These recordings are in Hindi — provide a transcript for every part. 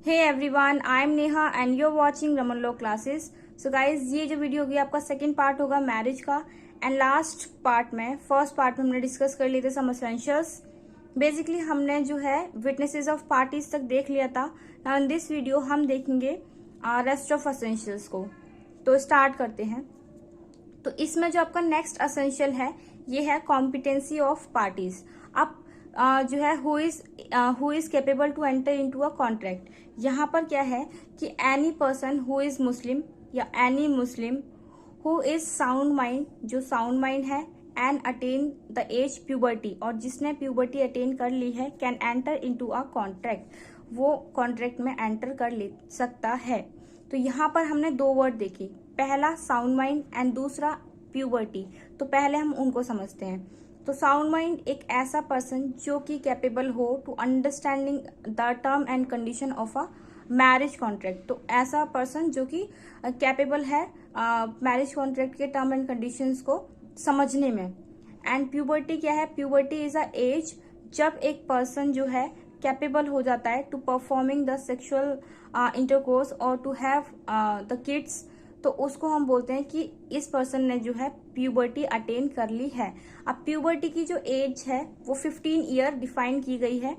Hey everyone, I am Neha and you are watching Raman law classes. So guys, ये जो वीडियो होगी आपका सेकंड पार्ट होगा मैरिज का। एंड लास्ट पार्ट में, फर्स्ट पार्ट में हमने डिस्कस कर लिए थे सम एसेंशियल्स। बेसिकली हमने जो है विटनेसेस ऑफ पार्टीज तक देख लिया था। नाउ इन दिस वीडियो हम देखेंगे रेस्ट ऑफ एसेंशियल्स को। तो स्टार्ट करते हैं। तो इसमें जो आपका नेक्स्ट एसेंशियल है ये है कॉम्पिटेंसी ऑफ पार्टीज। अब जो है who is capable to enter into a contract. यहाँ पर क्या है कि any person who is Muslim या any Muslim who is sound mind, जो साउंड माइंड है, and attain the age puberty, और जिसने प्यूबर्टी अटेन कर ली है, can enter into a contract, वो कॉन्ट्रैक्ट में एंटर कर ले सकता है। तो यहाँ पर हमने दो वर्ड देखे, पहला साउंड माइंड एंड दूसरा प्यूबर्टी। तो पहले हम उनको समझते हैं। तो साउंड माइंड एक ऐसा पर्सन जो कि कैपेबल हो to understanding the term and condition of a marriage contract. तो ऐसा पर्सन जो कि कैपेबल है मैरिज कॉन्ट्रैक्ट के टर्म एंड कंडीशंस को समझने में। एंड प्यूबर्टी क्या है? प्यूबर्टी इज अ एज जब एक पर्सन जो है कैपेबल हो जाता है to performing the sexual intercourse और टू हैव द किड्स। तो उसको हम बोलते हैं कि इस पर्सन ने जो है प्यूबर्टी अटेन कर ली है। अब प्यूबर्टी की जो एज है वो 15 ईयर डिफाइन की गई है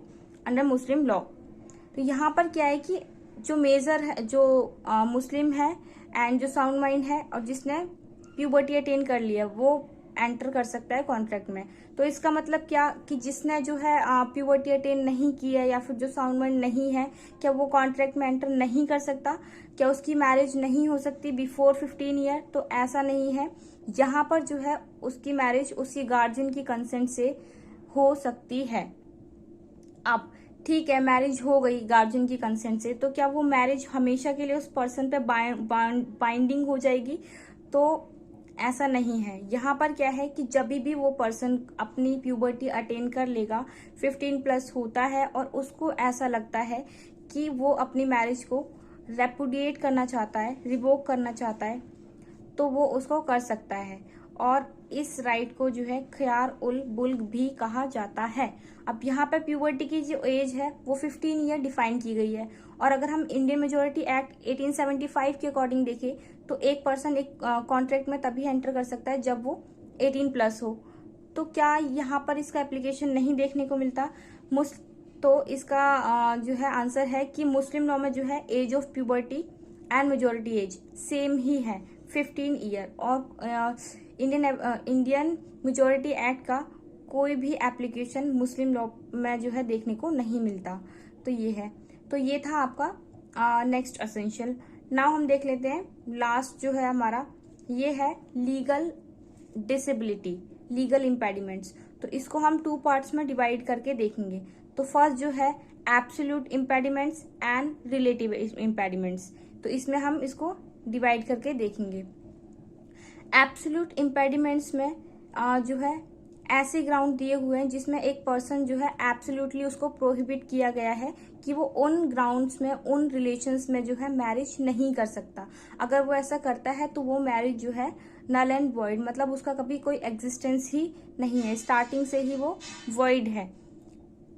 अंडर मुस्लिम लॉ। तो यहाँ पर क्या है कि जो मेजर है, जो मुस्लिम है एंड जो साउंड माइंड है और जिसने प्यूबर्टी अटेन कर लिया, वो एंटर कर सकता है कॉन्ट्रैक्ट में। तो इसका मतलब क्या कि जिसने जो है प्यूबर्टी अटेन नहीं की है या फिर जो साउंड माइंड नहीं है, क्या वो कॉन्ट्रैक्ट में एंटर नहीं कर सकता? क्या उसकी मैरिज नहीं हो सकती बिफोर 15 ईयर? तो ऐसा नहीं है। यहाँ पर जो है उसकी मैरिज उसकी गार्जियन की कंसेंट से हो सकती है। अब ठीक है, मैरिज हो गई गार्जियन की कंसेंट से, तो क्या वो मैरिज हमेशा के लिए उस पर्सन पे बाइंडिंग हो जाएगी? तो ऐसा नहीं है। यहाँ पर क्या है कि जब भी वो पर्सन अपनी प्यूबर्टी अटेन कर लेगा, 15 प्लस होता है और उसको ऐसा लगता है कि वो अपनी मैरिज को रेपुडिएट करना चाहता है, रिवोक करना चाहता है, तो वो उसको कर सकता है। और इस राइट को जो है खयार उल बुल्ग भी कहा जाता है। अब यहाँ पर प्यूबर्टी की जो एज है वो 15 ईयर डिफाइन की गई है। और अगर हम इंडियन मेजोरिटी एक्ट 1875 के अकॉर्डिंग देखें तो एक पर्सन एक कॉन्ट्रैक्ट में तभी एंटर कर सकता है जब वो 18 प्लस हो। तो क्या यहाँ पर इसका एप्लीकेशन नहीं देखने को मिलता? तो इसका जो है आंसर है कि मुस्लिम लॉ में जो है age of puberty and majority age same ही है, 15 ईयर। और इंडियन मेजोरिटी एक्ट का कोई भी एप्लीकेशन मुस्लिम लॉ में जो है देखने को नहीं मिलता। तो ये है। तो ये था आपका नेक्स्ट एसेंशियल। नाउ हम देख लेते हैं लास्ट जो है हमारा, ये है लीगल डिसेबिलिटी, लीगल इम्पेडिमेंट्स। तो इसको हम 2 पार्ट्स में डिवाइड करके देखेंगे। तो फर्स्ट जो है absolute impediments and relative impediments. तो इसमें हम इसको डिवाइड करके देखेंगे। एब्सोल्यूट इम्पेडिमेंट्स में जो है ऐसे ग्राउंड दिए हुए हैं जिसमें एक पर्सन जो है एब्सोल्युटली उसको प्रोहिबिट किया गया है कि वो उन ग्राउंड्स में, उन रिलेशंस में जो है मैरिज नहीं कर सकता। अगर वो ऐसा करता है तो वो मैरिज जो है नल एंड वॉइड, मतलब उसका कभी कोई एग्जिस्टेंस ही नहीं है, स्टार्टिंग से ही वो वॉइड है,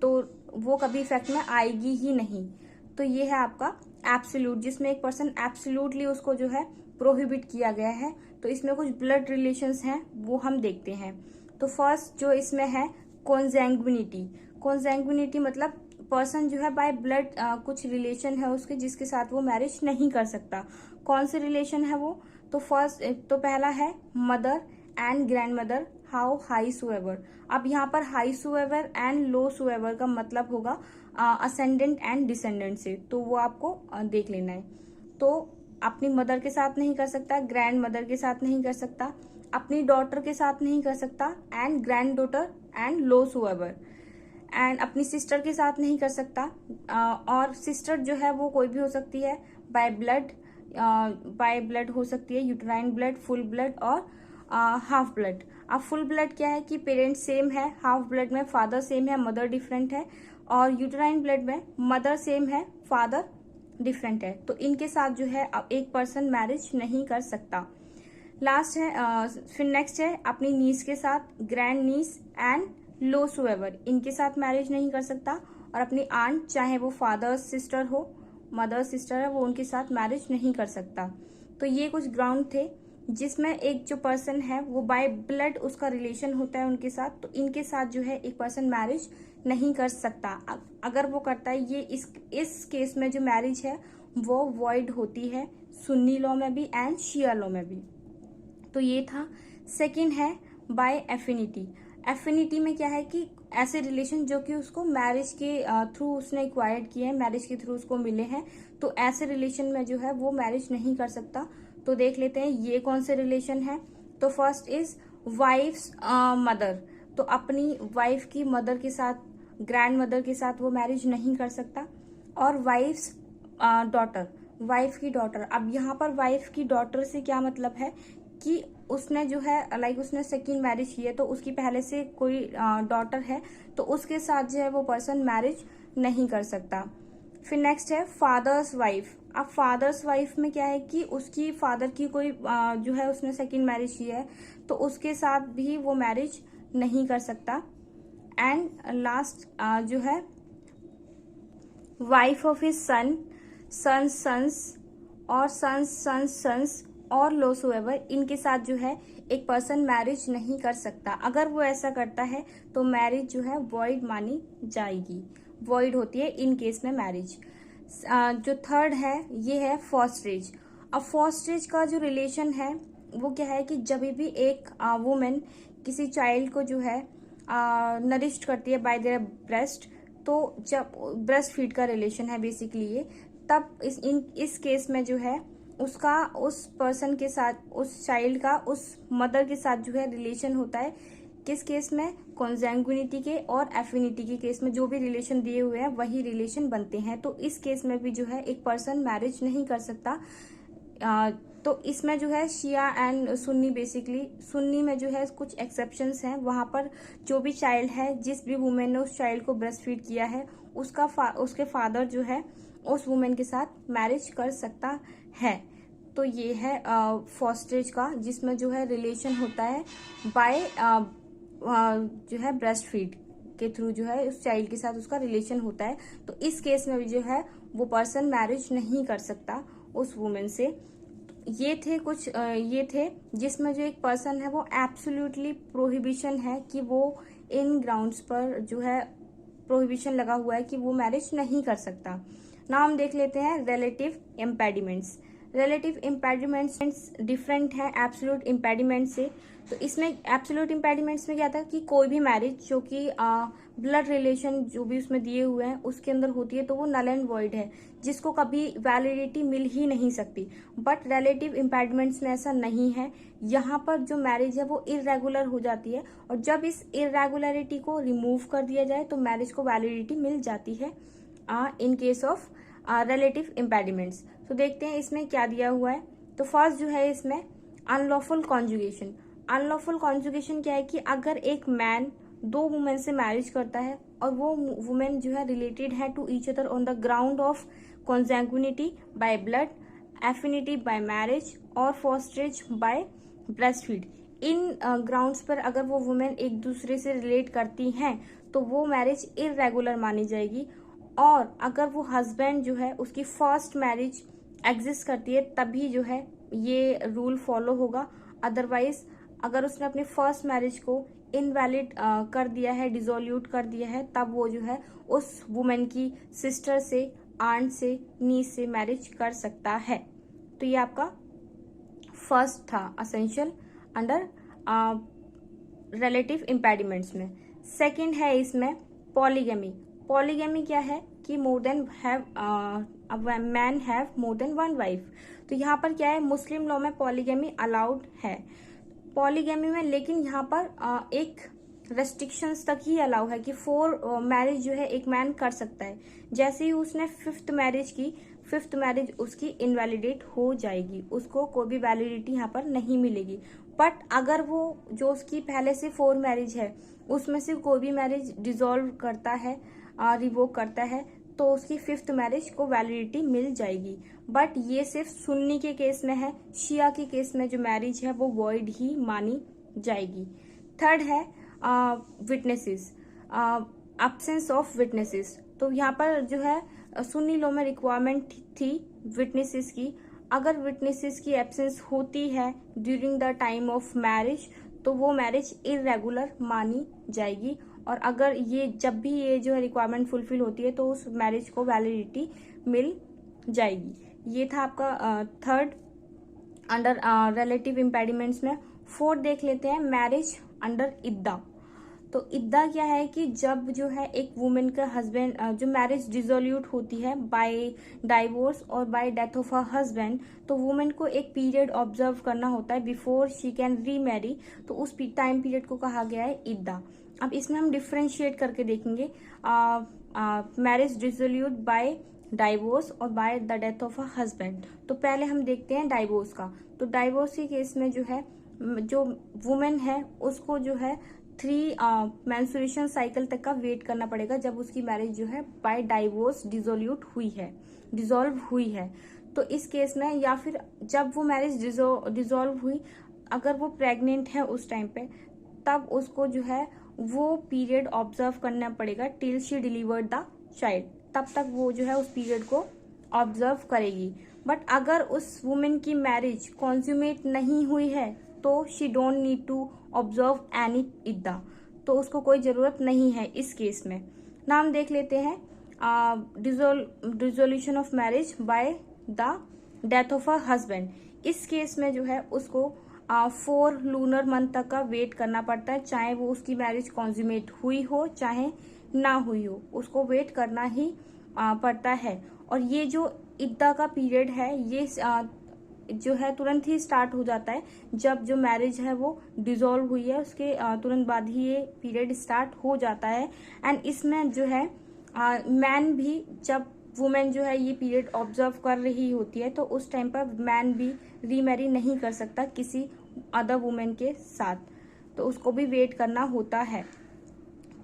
तो वो कभी इफेक्ट में आएगी ही नहीं। तो ये है आपका एब्सोल्यूट, जिसमें एक पर्सन एब्सोल्युटली उसको जो है प्रोहिबिट किया गया है। तो इसमें कुछ ब्लड रिलेशंस हैं वो हम देखते हैं। तो फर्स्ट जो इसमें है कॉन्जैंग्विनिटी। कॉन्जैंग्विनिटी मतलब पर्सन जो है बाय ब्लड कुछ रिलेशन है उसके जिसके साथ वो मैरिज नहीं कर सकता। कौन से रिलेशन है वो? तो फर्स्ट तो पहला है mother and grandmother, how high soever. अब यहाँ पर हाई सुएवर एंड लो सुएवर का मतलब होगा असेंडेंट एंड डिसेंडेंट से, तो वो आपको देख लेना है। तो अपनी मदर के साथ नहीं कर सकता, ग्रैंड मदर के साथ नहीं कर सकता, अपनी डॉटर के साथ नहीं कर सकता, and granddaughter and low soever, and अपनी सिस्टर के साथ नहीं कर सकता। और सिस्टर जो है वो कोई भी हो सकती है, बाय ब्लड हो सकती है, यूटेराइन ब्लड, फुल ब्लड और हाफ ब्लड। अब फुल ब्लड क्या है कि पेरेंट्स सेम है, हाफ ब्लड में फादर सेम है, मदर डिफरेंट है, और यूटेराइन ब्लड में मदर सेम है, फादर डिफरेंट है। तो इनके साथ जो है एक पर्सन मैरिज नहीं कर सकता। लास्ट है फिर नेक्स्ट है अपनी नीस के साथ, ग्रैंड नीस एंड लो सुएवर, इनके साथ मैरिज नहीं कर सकता। और अपनी आंट, चाहे वो फादर सिस्टर हो, मदर सिस्टर है वो उनके साथ मैरिज नहीं कर सकता। तो ये कुछ ग्राउंड थे जिसमें एक जो पर्सन है वो बाय ब्लड उसका रिलेशन होता है उनके साथ, तो इनके साथ जो है एक पर्सन मैरिज नहीं कर सकता। अगर वो करता है ये इस केस में जो मैरिज है वो वॉइड होती है सुन्नी लॉ में भी एंड शिया लॉ में भी। तो ये था। सेकंड है बाय एफिनिटी। एफिनिटी में क्या है कि ऐसे रिलेशन जो कि उसको मैरिज के थ्रू उसने एक्वायर्ड किए हैं, मैरिज के थ्रू उसको मिले हैं, तो ऐसे रिलेशन में जो है वो मैरिज नहीं कर सकता। तो देख लेते हैं ये कौन से रिलेशन है। तो फर्स्ट इज वाइफ्स मदर। तो अपनी वाइफ की मदर के साथ, ग्रैंड मदर के साथ वो मैरिज नहीं कर सकता। और वाइफ्स डॉटर, वाइफ की डॉटर। अब यहाँ पर वाइफ की डॉटर से क्या मतलब है कि उसने जो है लाइक उसने सेकंड मैरिज की है, तो उसकी पहले से कोई डॉटर है, तो उसके साथ जो है वो पर्सन मैरिज नहीं कर सकता। फिर नेक्स्ट है फादर्स वाइफ। अब फादर्स वाइफ में क्या है कि उसकी फादर की कोई जो है उसने सेकंड मैरिज की है, तो उसके साथ भी वो मैरिज नहीं कर सकता। एंड लास्ट जो है wife of his son, sons और सन्स और लोसोएवर, इनके साथ जो है एक पर्सन मैरिज नहीं कर सकता। अगर वो ऐसा करता है तो मैरिज जो है वॉइड मानी जाएगी, वॉइड होती है इन केस में मैरिज। जो थर्ड है ये है फॉस्ट्रेज। अब फॉस्ट्रेज का जो रिलेशन है वो क्या है कि जब भी एक वुमेन किसी चाइल्ड को जो है नरिश्ड करती है बाय देयर ब्रेस्ट, तो जब ब्रेस्ट फीड का रिलेशन है बेसिकली ये, तब इस केस में जो है उसका उस पर्सन के साथ, उस चाइल्ड का उस मदर के साथ जो है रिलेशन होता है। किस केस में? कॉन्जैंग्युइनिटी के और एफिनिटी के केस में जो भी रिलेशन दिए हुए हैं वही रिलेशन बनते हैं। तो इस केस में भी जो है एक पर्सन मैरिज नहीं कर सकता। तो इसमें जो है शिया एंड सुन्नी, बेसिकली सुन्नी में जो है कुछ एक्सेप्शंस हैं। वहां पर जो भी चाइल्ड है, जिस भी वुमेन ने उस चाइल्ड को ब्रेस्ट फीड किया है, उसके फादर जो है उस वुमेन के साथ मैरिज कर सकता है। तो ये है फॉस्टेज का, जिसमें जो है रिलेशन होता है बाय जो है ब्रेस्ट फीड के थ्रू जो है उस चाइल्ड के साथ उसका रिलेशन होता है। तो इस केस में भी जो है वो पर्सन मैरिज नहीं कर सकता उस वुमेन से। ये थे जिसमें जो एक पर्सन है वो एब्सोल्युटली प्रोहिबिशन है कि वो इन ग्राउंड्स पर जो है प्रोहिबिशन लगा हुआ है कि वो मैरिज नहीं कर सकता। ना हम देख लेते हैं relative impediments. Relative impediments different है एब्सोल्यूट इम्पेडिमेंट से। तो इसमें एब्सोल्यूट इम्पेडिमेंट्स में क्या था कि कोई भी मैरिज जो कि ब्लड रिलेशन जो भी उसमें दिए हुए हैं उसके अंदर होती है तो वो नल एंड वॉइड है, जिसको कभी वैलिडिटी मिल ही नहीं सकती। बट रिलेटिव इम्पेडिमेंट्स में ऐसा नहीं है। यहाँ पर जो मैरिज है वो इरेगुलर हो जाती है, और जब इस इरेगुलरिटी को रिमूव कर दिया जाए तो मैरिज को वैलिडिटी मिल जाती है in case of relative impediments. तो देखते हैं इसमें क्या दिया हुआ है। तो फर्स्ट जो है इसमें अनलॉफुल कॉन्जुगेशन। अनलॉफुल कॉन्जुगेशन क्या है कि अगर एक मैन दो वुमेन से मैरिज करता है और वो वुमेन जो है रिलेटेड है to each other on the ground of consanguinity by blood, affinity by marriage और फॉस्ट्रेज बाय ब्रेस्ट फीड, इन ग्राउंड्स पर अगर वो वुमेन एक दूसरे से रिलेट करती हैं तो वो मैरिज इरेगुलर मानी जाएगी। और अगर वो हस्बैंड जो है उसकी फर्स्ट मैरिज एग्जिस्ट करती है तभी जो है ये रूल फॉलो होगा। अदरवाइज अगर उसने अपनी फर्स्ट मैरिज को इनवैलिड कर दिया है, डिसोल्यूट कर दिया है, तब वो जो है उस वुमेन की सिस्टर से, आंट से, नीस से मैरिज कर सकता है। तो ये आपका फर्स्ट था असेंशियल अंडर रिलेटिव इम्पेडिमेंट्स में। सेकंड है इसमें पॉलीगैमी। पॉलीगैमी क्या है कि more than man have more than one wife. तो यहाँ पर क्या है, मुस्लिम लॉ में पॉलीगैमी अलाउड है पॉलीगैमी में, लेकिन यहाँ पर एक रेस्ट्रिक्शंस तक ही अलाउ है कि 4 मैरिज जो है एक मैन कर सकता है। जैसे ही उसने 5th मैरिज की, 5th मैरिज उसकी इनवैलिडेट हो जाएगी, उसको कोई भी वैलिडिटी यहाँ पर नहीं मिलेगी। बट अगर वो जो उसकी पहले से 4 मैरिज है उसमें से कोई भी मैरिज डिसॉल्व करता है, रिवोक करता है, तो उसकी 5th मैरिज को वैलिडिटी मिल जाएगी। बट ये सिर्फ सुन्नी के केस में है, शिया के केस में जो मैरिज है वो वॉइड ही मानी जाएगी। थर्ड है विटनेसेस, एब्सेंस ऑफ विटनेसेस। तो यहाँ पर जो है सुन्नी लॉ में रिक्वायरमेंट थी विटनेसेस की। अगर विटनेसेस की एब्सेंस होती है during the time of marriage तो वो मैरिज इरेगुलर मानी जाएगी, और अगर ये जब भी ये जो है रिक्वायरमेंट फुलफिल होती है तो उस मैरिज को वैलिडिटी मिल जाएगी। ये था आपका थर्ड अंडर रिलेटिव इम्पेडिमेंट्स में। फोर्थ देख लेते हैं मैरिज अंडर इद्दा। तो इद्दा क्या है कि जब जो है एक वुमेन का हस्बैंड जो मैरिज डिसोल्यूट होती है बाय डाइवोर्स और bye death of a husband, तो वुमेन को एक पीरियड ऑब्जर्व करना होता है बिफोर शी कैन रीमैरी, तो उस टाइम पीरियड को कहा गया है इद्दा। अब इसमें हम डिफ्रेंशिएट करके देखेंगे मैरिज डिसोल्यूट बाय डाइवोर्स और by the death of a husband. तो पहले हम देखते हैं डाइवोर्स का। तो डाइवोर्स के केस में जो है जो वुमेन है उसको जो है 3 मेंस्ट्रुएशन साइकिल तक का वेट करना पड़ेगा जब उसकी मैरिज जो है बाय डाइवोर्स डिसॉल्व हुई है। तो इस केस में, या फिर जब वो मैरिज डिसॉल्व हुई, अगर वो प्रेग्नेंट है उस टाइम पे, तब उसको जो है वो पीरियड ऑब्जर्व करना पड़ेगा till she delivered the child. तब तक वो जो है उस पीरियड को ऑब्जर्व करेगी। बट अगर उस वुमेन की मैरिज कॉन्ज्यूमेट नहीं हुई है तो she don't need to observe any इद्दा, तो उसको कोई जरूरत नहीं है इस केस में। नाम देख लेते हैं dissolution of marriage by the death of a husband. इस केस में जो है उसको 4 लूनर मंथ तक का वेट करना पड़ता है, चाहे वो उसकी मैरिज कॉन्ज्यूमेट हुई हो चाहे ना हुई हो, उसको वेट करना ही पड़ता है। और ये जो इद्दा का पीरियड है ये जो है तुरंत ही स्टार्ट हो जाता है जब जो मैरिज है वो डिसॉल्व हुई है, उसके तुरंत बाद ही ये पीरियड स्टार्ट हो जाता है। एंड इसमें जो है मैन भी, जब वुमेन जो है ये पीरियड ऑब्जर्व कर रही होती है तो उस टाइम पर मैन भी रीमैरी नहीं कर सकता किसी अदर वुमेन के साथ, तो उसको भी वेट करना होता है।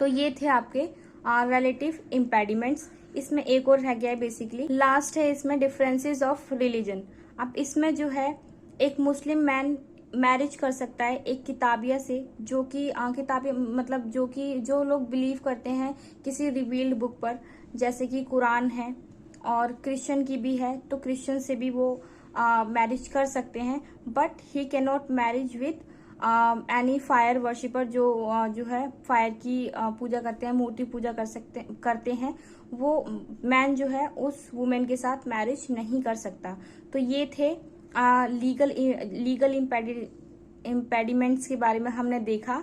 तो ये थे आपके रिलेटिव इम्पेडिमेंट्स। इसमें एक और रह गया है बेसिकली, लास्ट है इसमें डिफरेंसेस ऑफ रिलीजन। अब इसमें जो है एक मुस्लिम मैन मैरिज कर सकता है एक किताबिया से, जो कि किताबिया मतलब जो लोग बिलीव करते हैं किसी रिवील्ड बुक पर, जैसे कि कुरान है, और क्रिश्चियन की भी है, तो क्रिश्चियन से भी वो मैरिज कर सकते हैं। But he can not marriage with any fire worshipper, जो है फायर की पूजा करते हैं, मूर्ति पूजा करते हैं, वो मैन जो है उस वुमेन के साथ मैरिज नहीं कर सकता। तो ये थे लीगल इम्पेडिमेंट्स के बारे में हमने देखा।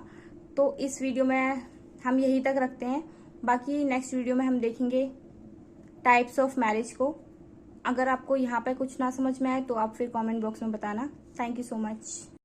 तो इस वीडियो में हम यही तक रखते हैं, बाकी नेक्स्ट वीडियो में हम देखेंगे टाइप्स ऑफ मैरिज को। अगर आपको यहाँ पे कुछ ना समझ में आए तो आप फिर कमेंट बॉक्स में बताना। Thank you so much.